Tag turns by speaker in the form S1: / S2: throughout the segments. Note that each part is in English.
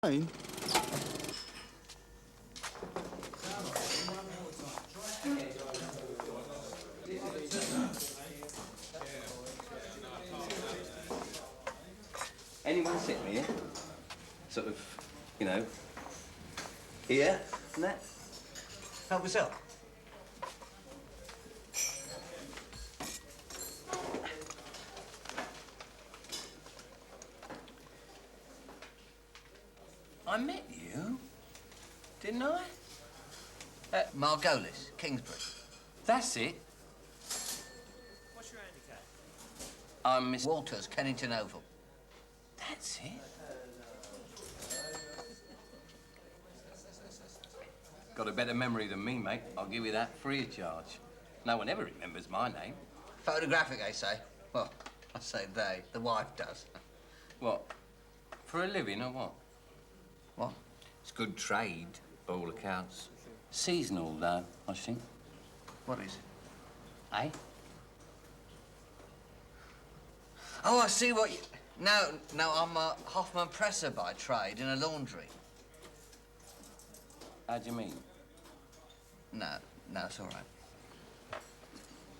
S1: Rain?
S2: Anyone sit me here? Sort of, you know, here and that?
S3: Help yourself.
S2: I met you, didn't I?
S3: Margolis, Kingsbury.
S2: That's it.
S4: What's your handicap?
S2: I'm Miss...
S3: Walters, Kennington Oval.
S2: That's it. Got a better memory than me, mate. I'll give you that free of charge. No one ever remembers my name.
S3: Photographic, they say. Well, I say they. The wife does.
S2: What? For a living or what?
S3: What?
S2: It's good trade, by all accounts. Seasonal, though, I think.
S3: What is it?
S2: Eh?
S3: Oh, I see what you... No, I'm a Hoffman presser by trade in a laundry.
S2: How do you mean?
S3: No, it's all right.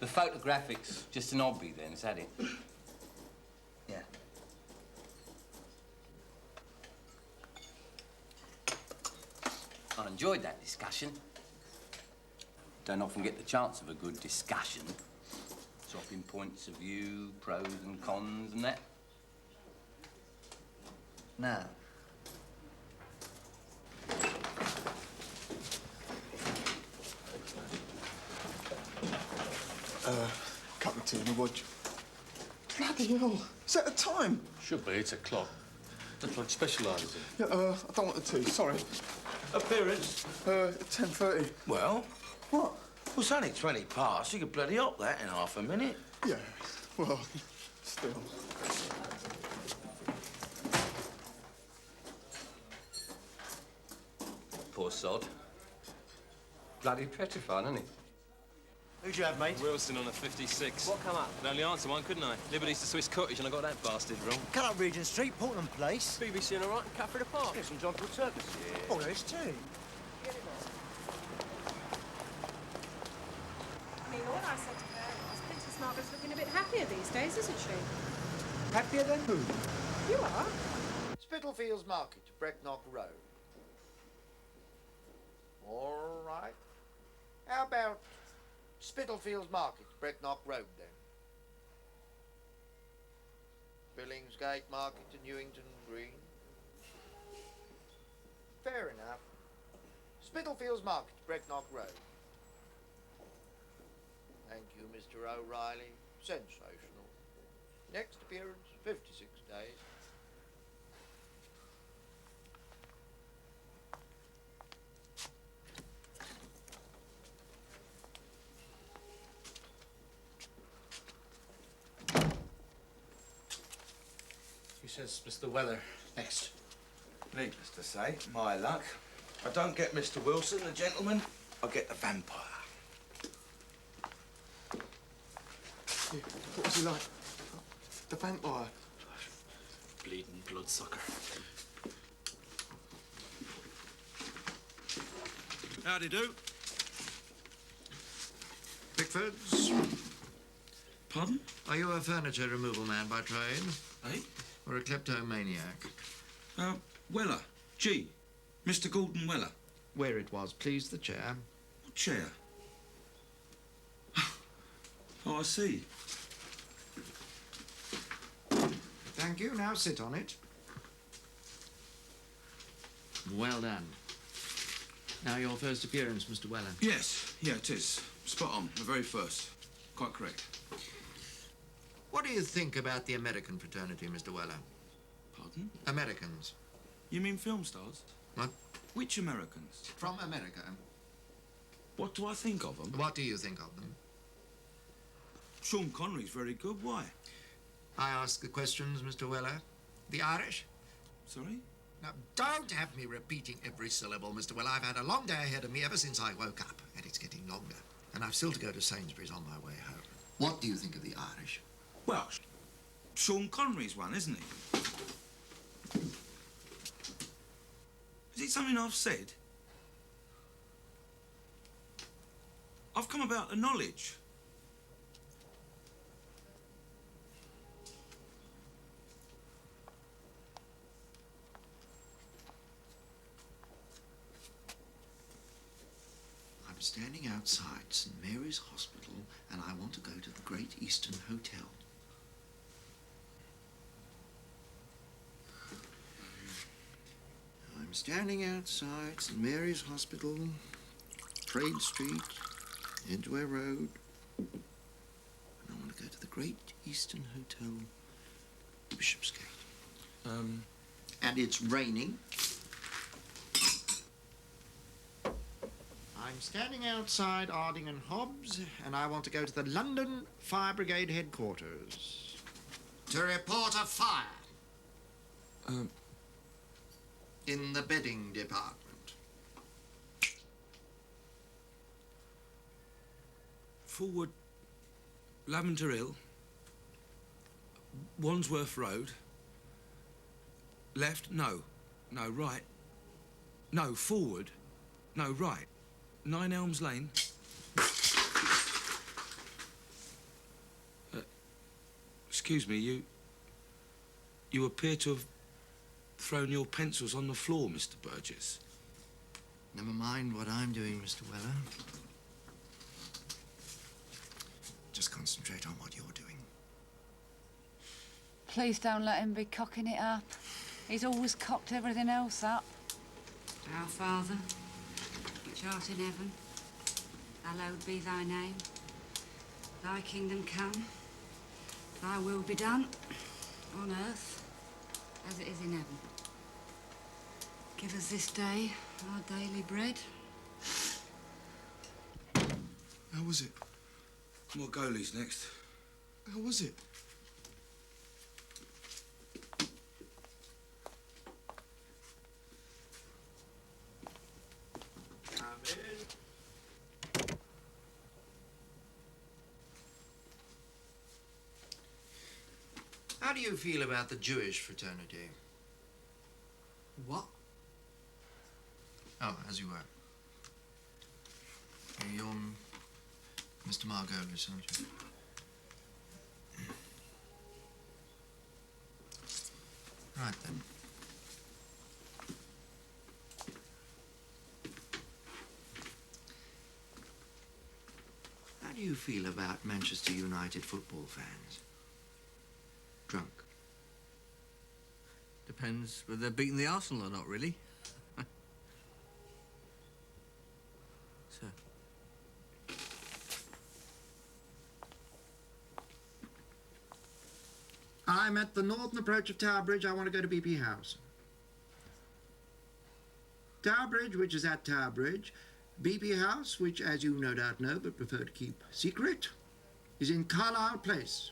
S2: The photographic's just an hobby, then, is that it?
S3: Yeah.
S2: I enjoyed that discussion. Don't often get the chance of a good discussion. Swapping points of view, pros and cons and that.
S3: No.
S1: Cup of tea and a watch. Bloody hell. Is that the time?
S5: Should be, it's a clock. That's what it specialises in.
S1: Yeah, I don't want the tea, sorry.
S5: Appearance?
S1: 10:30.
S6: Well,
S1: What?
S6: well, it's only 20 past. You could bloody up that in half a minute.
S1: Yeah, well, still.
S2: Poor sod. Bloody petrified, isn't he?
S4: Who'd you have, mate?
S5: Wilson on a 56.
S4: What come up?
S5: I could only answer one, couldn't I? Liberty's the Swiss cottage, and I got that bastard wrong.
S4: Cut up Regent Street, Portland Place.
S5: BBC and all right, and Catford Park.
S4: Get some John Paul Circus. Oh, there's two.
S7: I mean, all I said to her was, Princess Margaret's looking a bit happier these days, isn't she?
S1: Happier than who?
S7: You are.
S8: Spitalfields Market, Brecknock Road. All right. How about Spitalfields Market, Brecknock Road, then? Billingsgate Market to Newington Green. Fair enough. Spitalfields Market, Brecknock Road. Thank you, Mr. O'Reilly. Sensational. Next appearance, 56 days.
S6: He says Mr. Weller next. Needless to say, my luck. I don't get Mr. Wilson, the gentleman. I get the vampire.
S1: Yeah, what was he like? The vampire?
S5: Bleeding bloodsucker.
S9: Howdy do. Pickfords.
S6: Pardon?
S9: Are you a furniture removal man by trade?
S6: Eh?
S9: Or a kleptomaniac?
S6: Weller. G. Mr. Gordon Weller.
S9: Where it was, please, the chair.
S6: What chair? Oh, I see.
S9: Thank you. Now sit on it. Well done. Now your first appearance, Mr. Weller.
S6: Yes, yeah, it is. Spot on, the very first. Quite correct.
S9: What do you think about the American fraternity, Mr. Weller?
S6: Pardon?
S9: Americans.
S6: You mean film stars?
S9: What?
S6: Which Americans?
S9: From America.
S6: What do I think of them?
S9: What do you think of them?
S6: Sean Connery's very good. Why?
S9: I ask the questions, Mr. Weller. The Irish?
S6: Sorry?
S9: Now, don't have me repeating every syllable, Mr. Weller. I've had a long day ahead of me ever since I woke up, and it's getting longer. And I've still to go to Sainsbury's on my way home. What do you think of the Irish?
S6: Well, Sean Connery's one, isn't he? Is it something I've said? I've come about the knowledge.
S9: I'm standing outside St. Mary's Hospital and I want to go to the Great Eastern Hotel. I'm standing outside St. Mary's Hospital, Trade Street, Edgware Road. And I want to go to the Great Eastern Hotel, Bishopsgate. And it's raining. I'm standing outside Arding and Hobbs, and I want to go to the London Fire Brigade headquarters to report a fire. In the bedding department.
S6: Forward Lavender Hill, Wandsworth Road. Left? No. No, right. No, forward. No, right. 9 Elms Lane. Excuse me, you appear to have thrown your pencils on the floor, Mr. Burgess.
S9: Never mind what I'm doing, Mr. Weller. Just concentrate on what you're doing.
S10: Please don't let him be cocking it up. He's always cocked everything else up. Our Father, which art in heaven, hallowed be thy name. Thy kingdom come, thy will be done, on earth as it is in heaven. Give us this day our daily bread.
S6: How was it? What goalie's next? How was it?
S4: Come in.
S9: How do you feel about the Jewish fraternity?
S3: What?
S9: Oh, as you were. You're Mr. Margolis, aren't you? Right, then. How do you feel about Manchester United football fans? Drunk?
S3: Depends whether they're beating the Arsenal or not, really. Sir.
S9: I'm at the northern approach of Tower Bridge. I want to go to BP House. Tower Bridge, which is at Tower Bridge. BP House, which, as you no doubt know, but prefer to keep secret, is in Carlisle Place.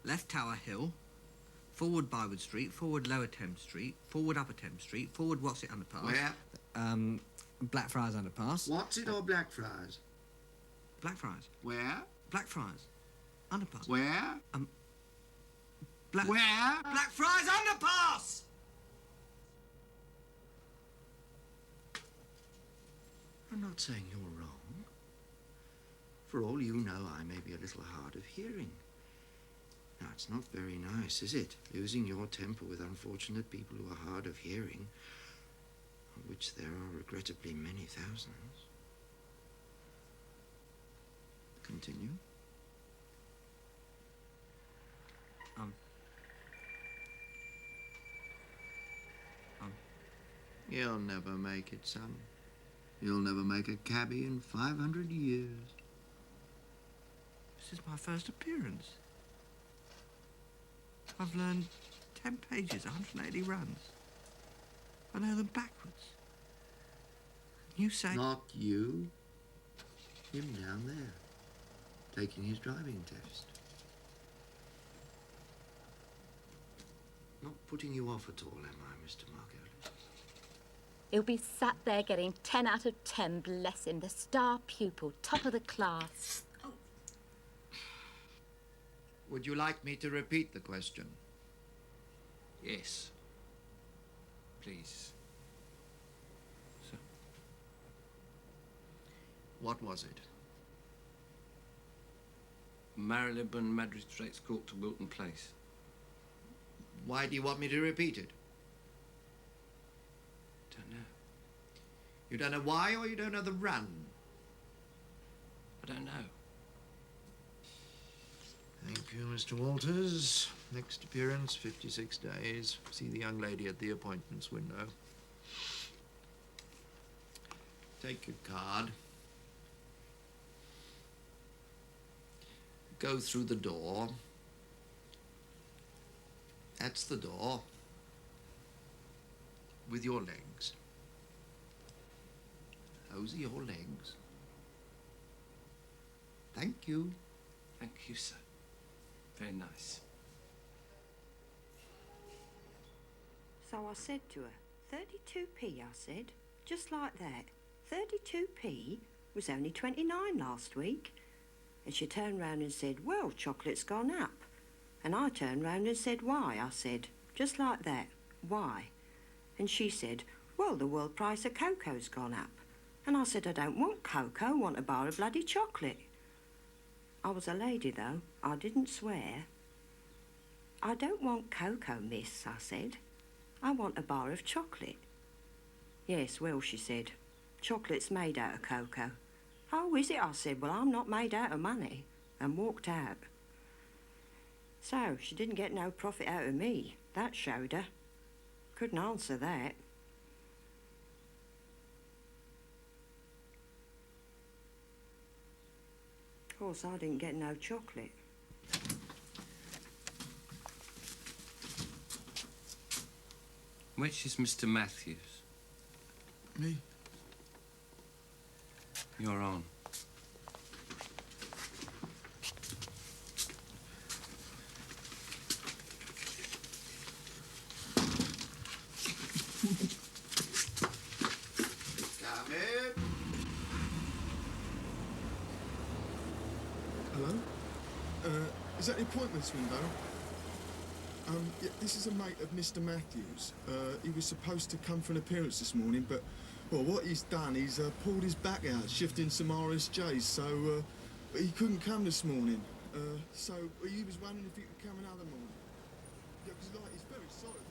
S3: Left Tower Hill, forward Bywood Street, forward Lower Thames Street, forward Upper Thames Street, forward What's It Underpass.
S9: Where?
S3: Blackfriars Underpass.
S9: What's it or Blackfriars?
S3: Blackfriars.
S9: Where?
S3: Blackfriars. Underpass.
S9: Where?
S3: Where? Blackfriars Underpass!
S9: I'm not saying you're wrong. For all you know, I may be a little hard of hearing. Now, it's not very nice, is it? Losing your temper with unfortunate people who are hard of hearing, of which there are regrettably many thousands. Continue. You'll never make it, son. You'll never make a cabbie in 500 years.
S3: This is my first appearance. I've learned 10 pages, 180 runs. I know them backwards. You say...
S9: Not you. Him down there, taking his driving test. Not putting you off at all, am I, Mr. Margolis?
S11: He'll be sat there getting 10 out of 10, bless him, the star pupil, top of the class.
S9: Would you like me to repeat the question?
S6: Yes.
S2: please. Sir?
S3: What was it?
S2: Marylebone Magistrates Court to Wilton Place.
S3: Why do you want me to repeat it?
S2: Don't know.
S3: You don't know why, or you don't know the run?
S2: I don't know.
S3: Thank you, Mr. Walters. Next appearance, 56 days. See the young lady at the appointments window. Take your card. Go through the door. That's the door. With your legs. Those are your legs. Thank you.
S2: Thank you, sir. Very nice.
S12: So I said to her, 32p, I said, just like that. 32p was only 29 last week. And she turned round and said, well, chocolate's gone up. And I turned round and said, why? I said, just like that, why? And she said, well, the world price of cocoa's gone up. And I said, I don't want cocoa, I want a bar of bloody chocolate. I was a lady, though. I didn't swear. I don't want cocoa, miss, I said. I want a bar of chocolate. Yes, well, she said, chocolate's made out of cocoa. Oh, is it? I said, well, I'm not made out of money, and walked out. So, she didn't get no profit out of me. That showed her. Couldn't answer that. Of course, I didn't get no chocolate.
S2: Which is Mr. Matthews?
S1: Me?
S2: You're on.
S3: Come in.
S1: Hello? Is that the appointments window? Yeah, this is a mate of Mr. Matthews. He was supposed to come for an appearance this morning, but, well, what he's done, he's pulled his back out, shifting some RSJs, so he couldn't come this morning. So he was wondering if he could come another morning. Yeah, because, like, he's very sorry.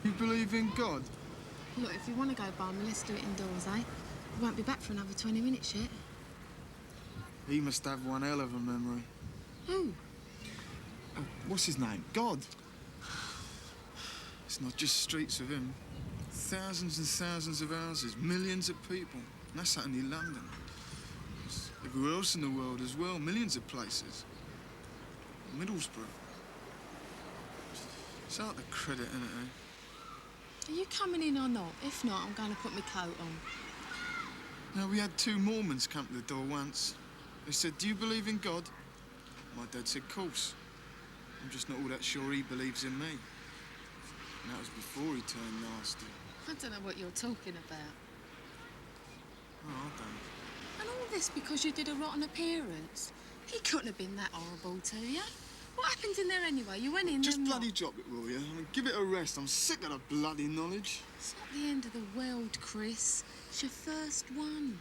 S13: You believe in God?
S14: Look, if you want to go balmy, let's do it indoors, eh? We won't be back for another 20 minutes yet.
S13: He must have one hell of a memory.
S14: Who?
S13: What's his name? God. It's not just streets of him. Thousands and thousands of houses, millions of people. And that's only London. It's everywhere else in the world as well, millions of places. Middlesbrough. It's out the credit, isn't it, eh?
S14: Are you coming in or not? If not, I'm going to put my coat on.
S13: Now, we had two Mormons come to the door once. They said, do you believe in God? My dad said, course. I'm just not all that sure he believes in me. And that was before he turned nasty.
S14: I don't know what you're talking about.
S13: Oh, I don't.
S14: And all this because you did a rotten appearance. He couldn't have been that horrible to you. What happened in there anyway? You went in
S13: Just
S14: and
S13: bloody
S14: what?
S13: drop it, will you? I mean, give it a rest. I'm sick of the bloody knowledge.
S14: It's not the end of the world, Chris. It's your first one.